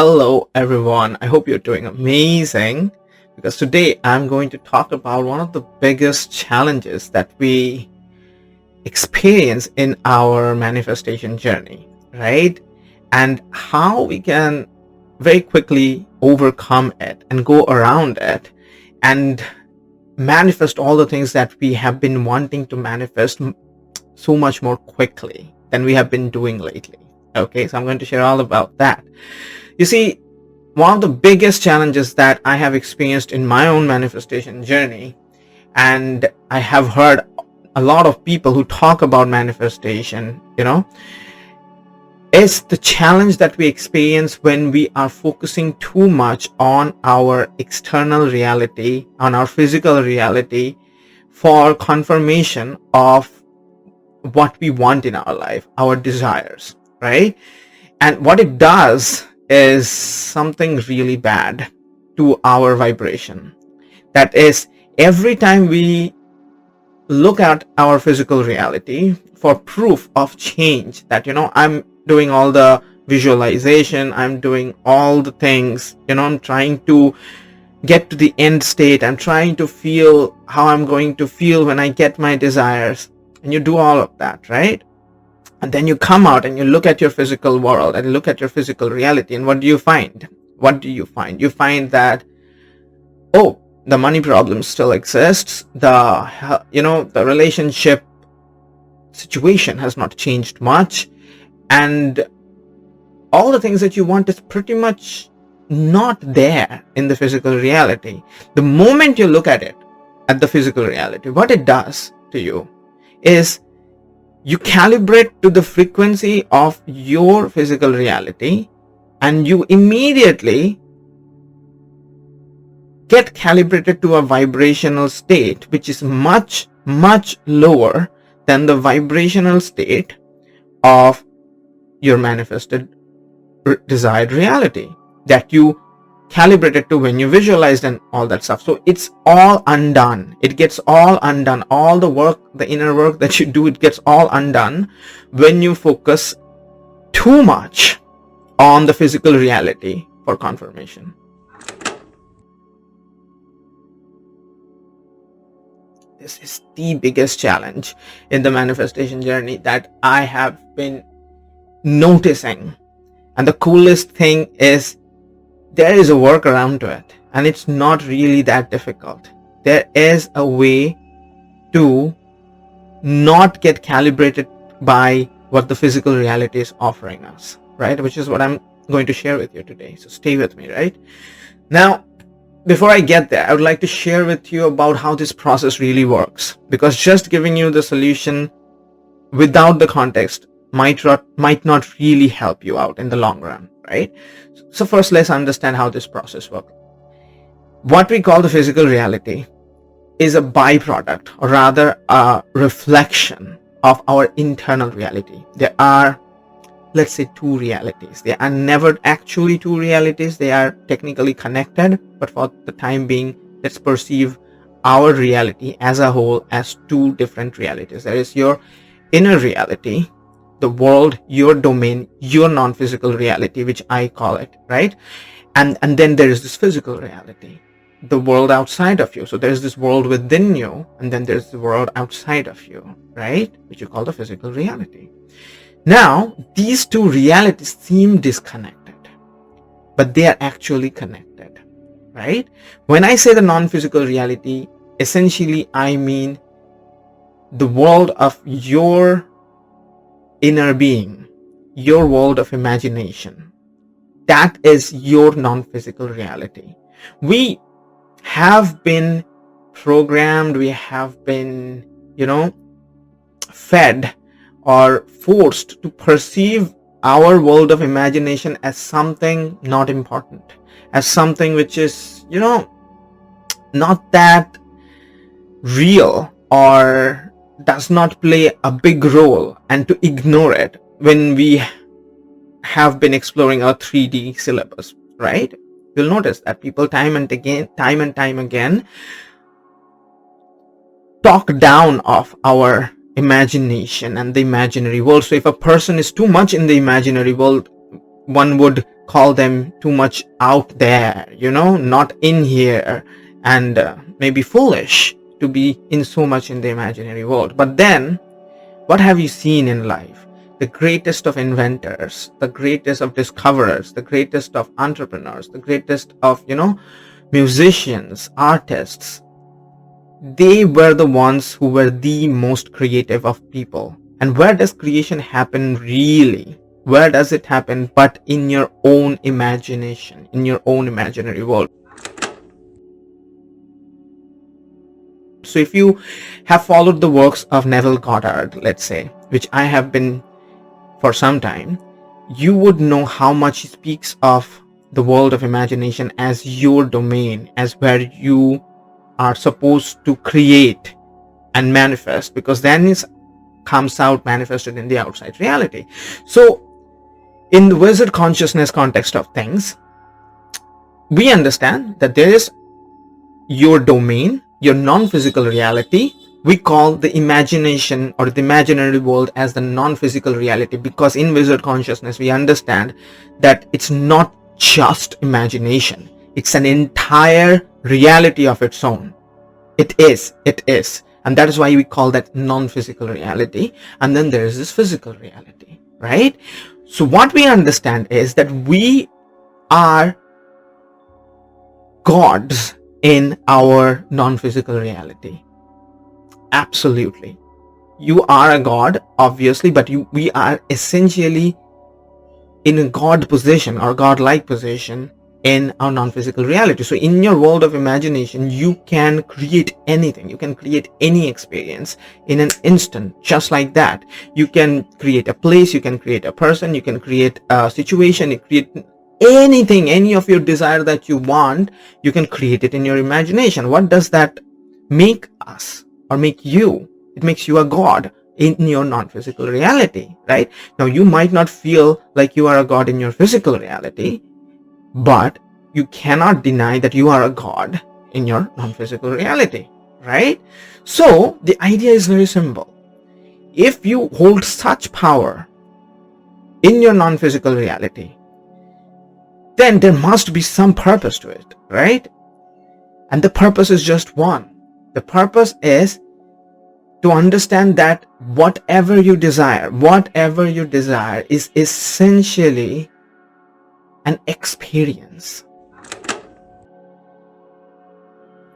Hello, everyone. I hope you're doing amazing because today I'm going to talk about one of the biggest challenges that we experience in our manifestation journey, right? And how we can very quickly overcome it and go around it and manifest all the things that we have been wanting to manifest so much more quickly than we have been doing lately. Okay, so I'm going to share all about that. You see, one of the biggest challenges that I have experienced in my own manifestation journey, and I have heard a lot of people who talk about manifestation, is the challenge that we experience when we are focusing too much on our external reality, on our physical reality, for confirmation of what we want in our life, our desires, right? And what it does is something really bad to our vibration. That is, every time we look at our physical reality for proof of change, that, I'm doing all the visualization, I'm doing all the things, I'm trying to get to the end state, I'm trying to feel how I'm going to feel when I get my desires. And you do all of that, right? And then you come out and you look at your physical world and look at your physical reality, and what do you find? You find that, oh, the money problem still exists, the relationship situation has not changed much, and all the things that you want is pretty much not there in the physical reality. The moment you look at it, at the physical reality, what it does to you is you calibrate to the frequency of your physical reality, and you immediately get calibrated to a vibrational state which is much, much lower than the vibrational state of your manifested desired reality that you calibrated to when you visualized and all that stuff. So it's all undone. It gets all undone. All the work, the inner work that you do, it gets all undone when you focus too much on the physical reality for confirmation. This is the biggest challenge in the manifestation journey that I have been noticing. And the coolest thing is, there is a workaround to it, and it's not really that difficult. There is a way to not get calibrated by what the physical reality is offering us, right? Which is what I'm going to share with you today. So stay with me, right? Now, before I get there, I would like to share with you about how this process really works, because just giving you the solution without the context might not really help you out in the long run, right? So first, let's understand how this process works. What we call the physical reality is a byproduct, or rather a reflection of our internal reality. There are, let's say, two realities. They are never actually two realities. They are technically connected, but for the time being, let's perceive our reality as a whole as two different realities. There is your inner reality, the world, your domain, your non-physical reality, which I call it, right? And then there is this physical reality, the world outside of you. So there's this world within you, and then there's the world outside of you, right? Which you call the physical reality. Now, these two realities seem disconnected, but they are actually connected, right? When I say the non-physical reality, essentially I mean the world of your inner being, your world of imagination. That is your non-physical reality. We have been programmed, we have been, fed or forced to perceive our world of imagination as something not important, as something which is, not that real, or does not play a big role, and to ignore it when we have been exploring our 3D syllabus, right? You'll notice that people time and time again talk down of our imagination and the imaginary world. So if a person is too much in the imaginary world, one would call them too much out there, not in here, and maybe foolish to be in so much in the imaginary world. But then, what have you seen in life? The greatest of inventors, the greatest of discoverers, the greatest of entrepreneurs, the greatest of, musicians, artists, they were the ones who were the most creative of people. And where does creation happen really? Where does it happen but in your own imagination, in your own imaginary world? So if you have followed the works of Neville Goddard, let's say, which I have been for some time, you would know how much he speaks of the world of imagination as your domain, as where you are supposed to create and manifest, because then it comes out manifested in the outside reality. So in the wizard consciousness context of things, we understand that there is your domain, your non-physical reality. We call the imagination or the imaginary world as the non-physical reality, because in wizard consciousness we understand that it's not just imagination, it's an entire reality of its own. It is, and that is why we call that non-physical reality. And then there is this physical reality, right? So what we understand is that we are gods in our non-physical reality. Absolutely, you are a god, obviously, but we are essentially in a god position or god-like position in our non-physical reality. So in your world of imagination, you can create anything, you can create any experience in an instant, just like that. You can create a place, you can create a person, you can create a situation, you create anything, any of your desire that you want, you can create it in your imagination. What does that make us or make you? It makes you a god in your non-physical reality, right? Now you might not feel like you are a god in your physical reality, but you cannot deny that you are a god in your non-physical reality, right? So the idea is very simple. If you hold such power in your non-physical reality, then there must be some purpose to it, right? And the purpose is just one. The purpose is to understand that whatever you desire is essentially an experience.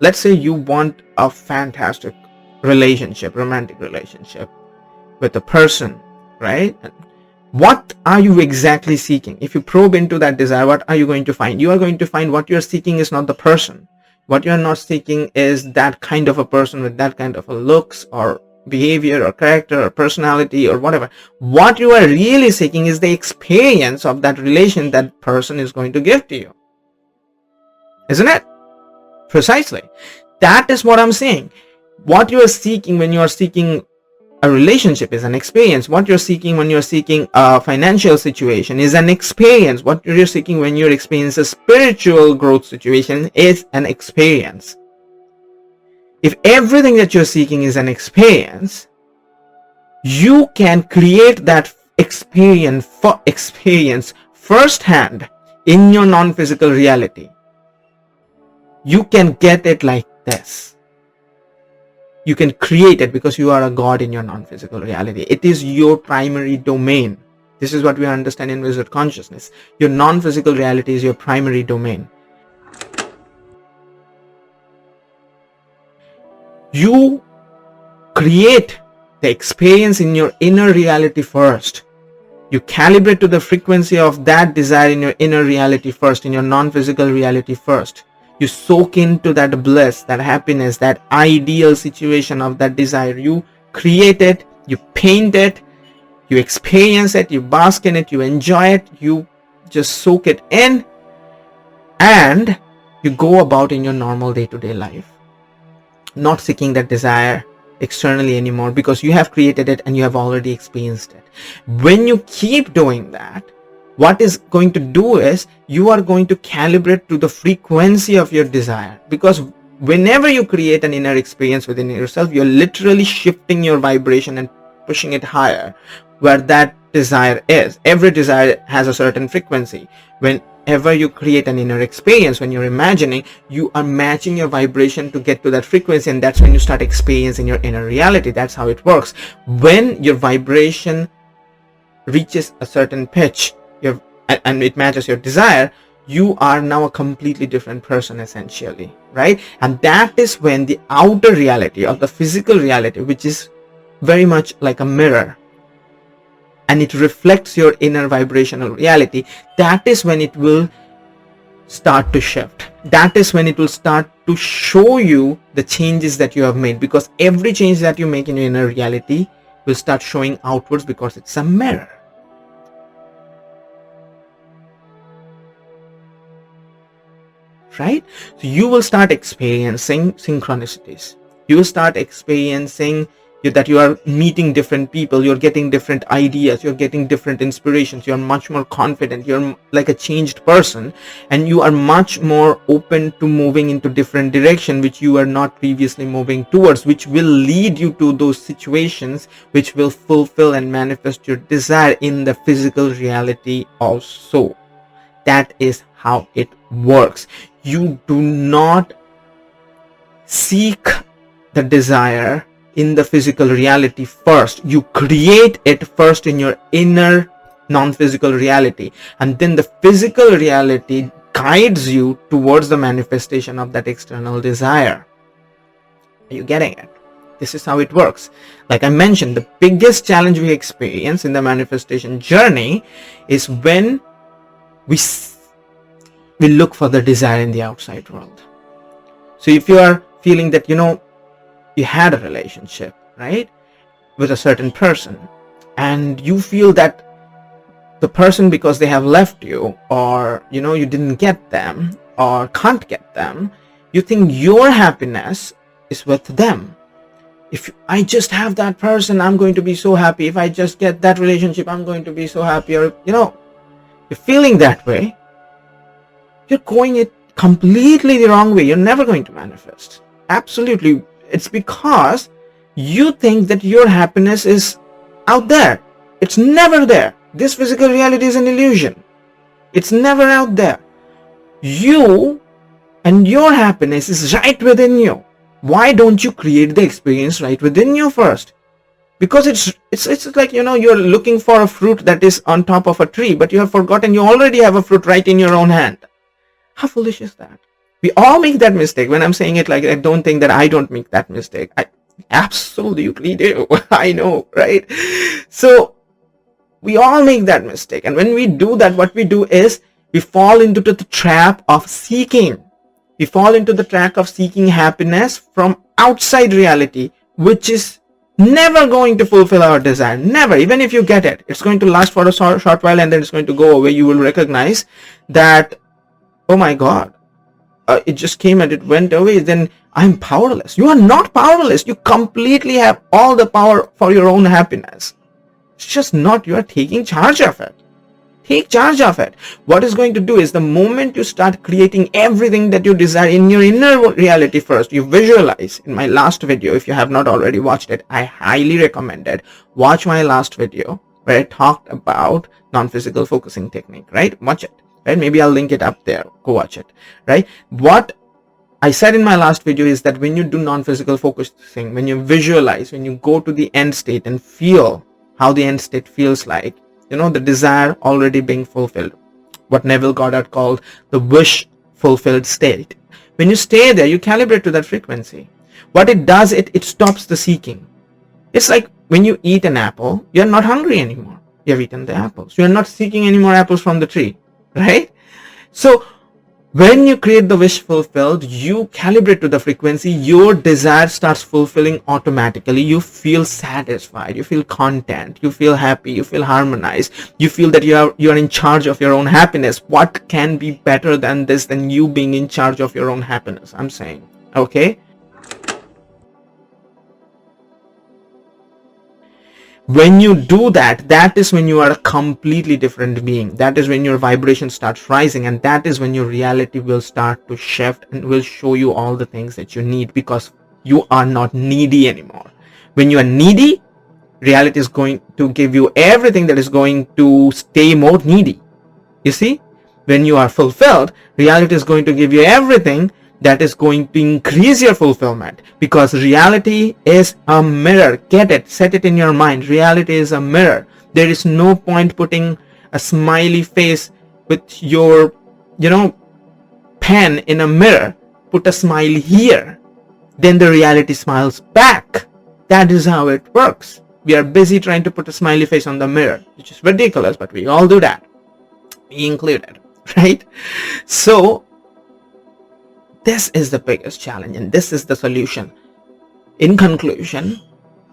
Let's say you want a fantastic relationship, romantic relationship with a person, right? What are you exactly seeking? If you probe into that desire, what are you going to find? You are going to find what you're seeking is not the person. What you're not seeking is that kind of a person with that kind of a looks or behavior or character or personality or whatever. What you are really seeking is the experience of that relation that person is going to give to you. Isn't it? Precisely. That is what I'm saying. What you are seeking when you are seeking a relationship is an experience. What you're seeking when you're seeking a financial situation is an experience. What you're seeking when you're experiencing a spiritual growth situation is an experience. If everything that you're seeking is an experience, you can create that experience firsthand in your non-physical reality. You can get it like this. You can create it because you are a god in your non-physical reality. It is your primary domain. This is what we understand in wizard consciousness. Your non-physical reality is your primary domain. You create the experience in your inner reality first. You calibrate to the frequency of that desire in your inner reality first, in your non-physical reality first. You soak into that bliss, that happiness, that ideal situation of that desire. You create it, you paint it, you experience it, you bask in it, you enjoy it, you just soak it in, and you go about in your normal day-to-day life, not seeking that desire externally anymore, because you have created it and you have already experienced it. When you keep doing that, what is going to do is you are going to calibrate to the frequency of your desire, because whenever you create an inner experience within yourself, you're literally shifting your vibration and pushing it higher, where that desire is. Every desire has a certain frequency. Whenever you create an inner experience, when you're imagining, you are matching your vibration to get to that frequency, and that's when you start experiencing your inner reality. That's how it works. When your vibration reaches a certain pitch, and it matches your desire, you are now a completely different person, essentially, right? And that is when the outer reality of the physical reality, which is very much like a mirror, and it reflects your inner vibrational reality, that is when it will start to shift. That is when it will start to show you the changes that you have made, because every change that you make in your inner reality will start showing outwards, because it's a mirror. Right? So you will start experiencing synchronicities. You will start experiencing that you are meeting different people, you're getting different ideas, you're getting different inspirations, you're much more confident, you're like a changed person, and you are much more open to moving into different direction which you are not previously moving towards, which will lead you to those situations which will fulfill and manifest your desire in the physical reality also. That is how it works. You do not seek the desire in the physical reality first. You create it first in your inner non-physical reality, and then the physical reality guides you towards the manifestation of that external desire. Are you getting it? This is how it works. Like I mentioned, the biggest challenge we experience in the manifestation journey is when we look for the desire in the outside world. So if you are feeling that, you had a relationship, right, with a certain person, and you feel that the person, because they have left you, or you didn't get them or can't get them, you think your happiness is with them. If I just have that person, I'm going to be so happy. If I just get that relationship, I'm going to be so happy. Or you're feeling that way, you're going it completely the wrong way. You're never going to manifest. Absolutely. It's because you think that your happiness is out there. It's never there. This physical reality is an illusion. It's never out there. You and your happiness is right within you. Why don't you create the experience right within you first? Because it's like, you're looking for a fruit that is on top of a tree, but you have forgotten you already have a fruit right in your own hand. How foolish is that? We all make that mistake. When I'm saying it like, I don't think that I don't make that mistake. I absolutely do. I know, right? So we all make that mistake. And when we do that, what we do is we fall into the trap of seeking. We fall into the trap of seeking happiness from outside reality, which is never going to fulfill our desire. Never. Even if you get it, it's going to last for a short while, and then it's going to go away. You will recognize that, oh my God, it just came and it went away. Then I'm powerless. You are not powerless. You completely have all the power for your own happiness. It's just not, you are taking charge of it. Take charge of it. What is going to do is, the moment you start creating everything that you desire in your inner reality first, you visualize. In my last video, if you have not already watched it, I highly recommend it. Watch my last video where I talked about non-physical focusing technique, right? Watch it. Right? Maybe I'll link it up there. Go watch it. Right? What I said in my last video is that when you do non-physical focusing, when you visualize, when you go to the end state and feel how the end state feels like, the desire already being fulfilled, what Neville Goddard called the wish fulfilled state. When you stay there, you calibrate to that frequency. What it does, it stops the seeking. It's like when you eat an apple, you're not hungry anymore. You have eaten the apples. You're not seeking any more apples from the tree. Right? So when you create the wish fulfilled, you calibrate to the frequency, your desire starts fulfilling automatically. You feel satisfied, you feel content, you feel happy, you feel harmonized, you feel that you are in charge of your own happiness. What can be better than this, than you being in charge of your own happiness? I'm saying, okay? When you do that, that is when you are a completely different being. That is when your vibration starts rising, and that is when your reality will start to shift and will show you all the things that you need, because you are not needy anymore. When you are needy, reality is going to give you everything that is going to stay more needy. You see, when you are fulfilled, reality is going to give you everything that is going to increase your fulfillment, because reality is a mirror. Get it, set it in your mind. Reality is a mirror. There is no point putting a smiley face with your, pen in a mirror. Put a smile here, then the reality smiles back. That is how it works. We are busy trying to put a smiley face on the mirror, which is ridiculous, but we all do that, me included, right? So this is the biggest challenge, and this is the solution. In conclusion,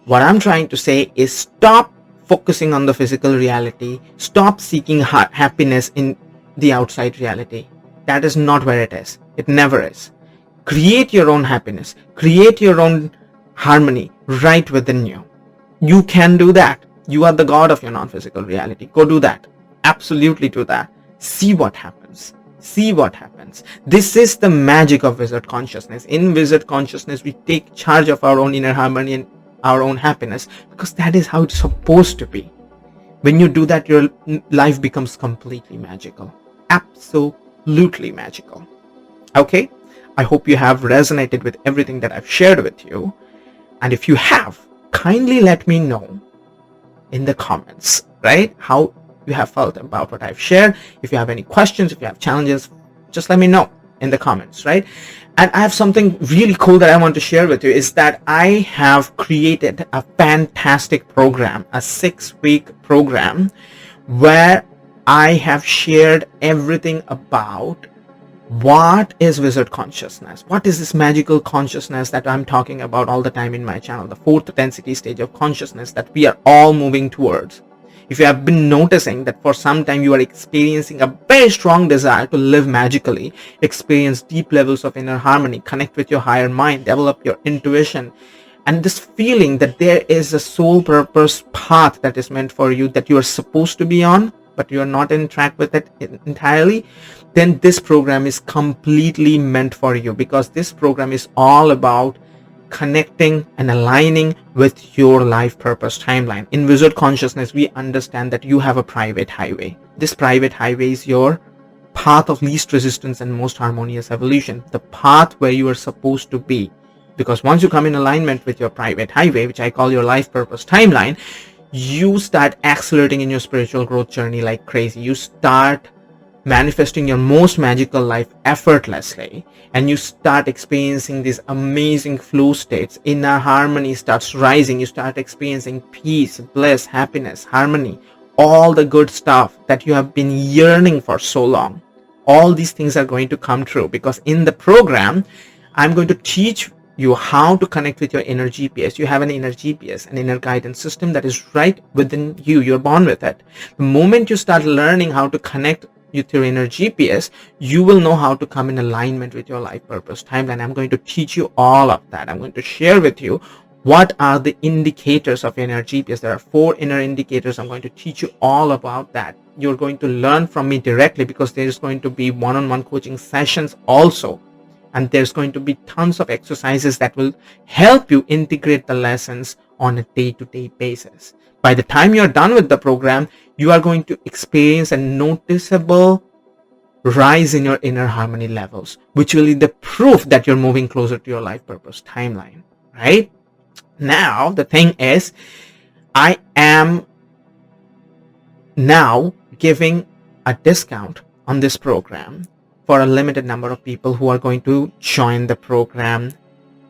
what I'm trying to say is, stop focusing on the physical reality. Stop seeking happiness in the outside reality. That is not where it is. It never is. Create your own happiness. Create your own harmony right within you. You can do that. You are the god of your non-physical reality. Go do that. Absolutely do that. See what happens. See what happens. This is the magic of wizard consciousness. In wizard consciousness, we take charge of our own inner harmony and our own happiness, because that is how it's supposed to be. When you do that, your life becomes completely magical. Absolutely magical. Okay? I hope you have resonated with everything that I've shared with you. And if you have, kindly let me know in the comments, right? How you have felt about what I've shared. If you have any questions, if you have challenges, just let me know in the comments, right? And I have something really cool that I want to share with you, is that I have created a fantastic program, a 6-week program, where I have shared everything about what is wizard consciousness. What is this magical consciousness that I'm talking about all the time in my channel, the 4th density stage of consciousness that we are all moving towards. If you have been noticing that for some time you are experiencing a very strong desire to live magically, experience deep levels of inner harmony, connect with your higher mind, develop your intuition, and this feeling that there is a soul purpose path that is meant for you, that you are supposed to be on, but you are not in track with it entirely, then this program is completely meant for you, because this program is all about connecting and aligning with your life purpose timeline. In wizard consciousness, we understand that you have a private highway. This private highway is your path of least resistance and most harmonious evolution, the path where you are supposed to be. Because once you come in alignment with your private highway, which I call your life purpose timeline, you start accelerating in your spiritual growth journey like crazy. You start manifesting your most magical life effortlessly, and you start experiencing these amazing flow states. Inner harmony starts rising. You start experiencing peace, bliss, happiness, harmony, all the good stuff that you have been yearning for so long. All these things are going to come true, because in the program I'm going to teach you how to connect with your inner GPS. You have an inner GPS, an inner guidance system that is right within you. You're born with it. The moment you start learning how to connect with your inner GPS, you will know how to come in alignment with your life purpose timeline. I'm going to teach you all of that. I'm going to share with you what are the indicators of inner GPS. There are 4 inner indicators. I'm going to teach you all about that. You're going to learn from me directly, because there's going to be one-on-one coaching sessions also, and there's going to be tons of exercises that will help you integrate the lessons on a day-to-day basis. By the time you're done with the program, you are going to experience a noticeable rise in your inner harmony levels, which will be the proof that you're moving closer to your life purpose timeline, right? Now, the thing is, I am now giving a discount on this program for a limited number of people who are going to join the program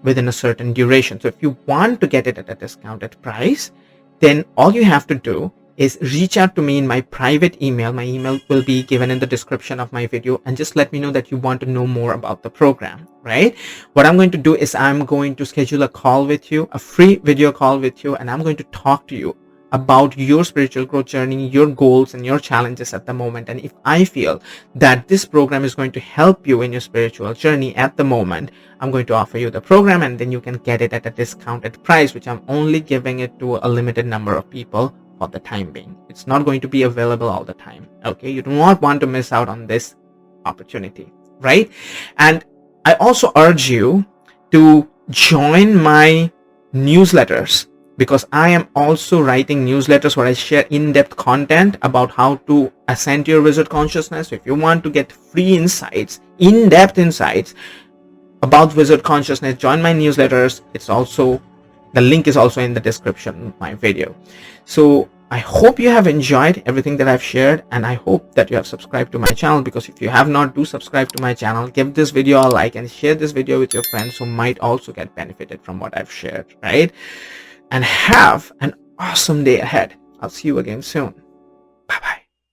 within a certain duration. So if you want to get it at a discounted price, then all you have to do is reach out to me in my private email. My email will be given in the description of my video, and just let me know that you want to know more about the program, right? What I'm going to do is I'm going to schedule a call with you, a free video call with you, and I'm going to talk to you about your spiritual growth journey, your goals and your challenges at the moment. And if I feel that this program is going to help you in your spiritual journey at the moment, I'm going to offer you the program, and then you can get it at a discounted price, which I'm only giving it to a limited number of people for the time being. It's not going to be available all the time. Okay, you do not want to miss out on this opportunity, right? And I also urge you to join my newsletters because I am also writing newsletters where I share in-depth content about how to ascend your wizard consciousness. So if you want to get free insights, in-depth insights about wizard consciousness, join my newsletters. The link is also in the description of my video. So I hope you have enjoyed everything that I've shared, and I hope that you have subscribed to my channel, because if you have not, do subscribe to my channel, give this video a like, and share this video with your friends who might also get benefited from what I've shared, right? And have an awesome day ahead. I'll see you again soon.